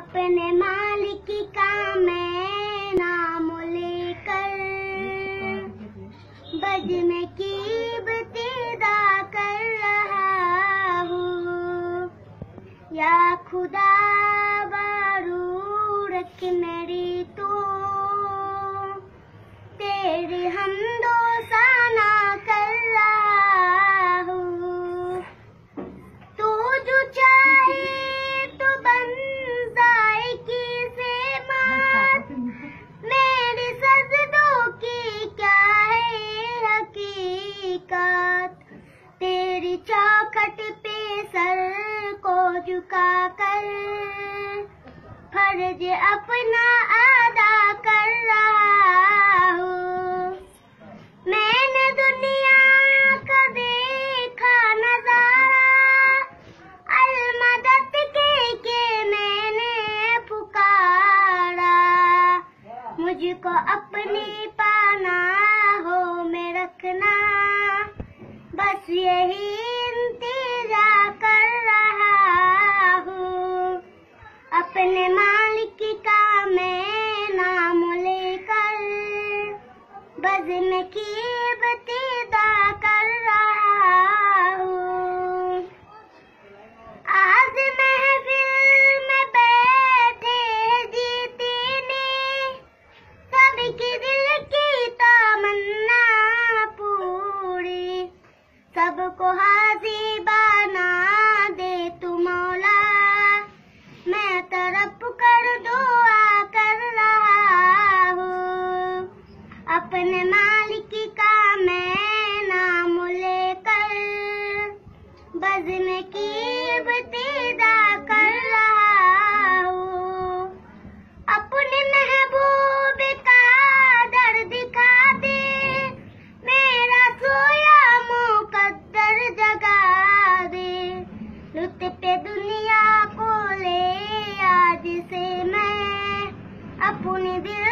अपने मालिक का मैं नाम लेकर बज में कीमत अदा कर रहा हूँ। या खुदा बारू रख मेरी तो तेरी हमदो साना कर रहा हूँ। तू जो चाहे तो बन जाएगी से मात, मेरी सजदों की क्या है हकीकत। तेरी चौखट पे सर को झुका कर फर्ज अपना अदा कर रहा हूँ। मैंने दुनिया का देखा नजारा, अलमदद के मैंने पुकारा। मुझको अपनी पनाहों में रखना, बस यही इंतजार कर रहा हूँ। अपने मालिक का मैं नाम लेकर बज़ में कीमत अदा कर रहा हूँ। आज महफिल में बैठे जीतने, सबकी दिल की तमन्ना पूरी, सबको हाज़िर बना दे तू मौला। मैं तरफ कर दुआ कर रहा हूँ। अपने मालिक का मैं नाम लेकर बज़ में कीमत अदा कर रहा हूँ। अपने महबूब का दर दिखा दे, मेरा सोया मुकद्दर जगा दे। लुत्फ़ दुनिया को ले आज से मैं अपनी दिल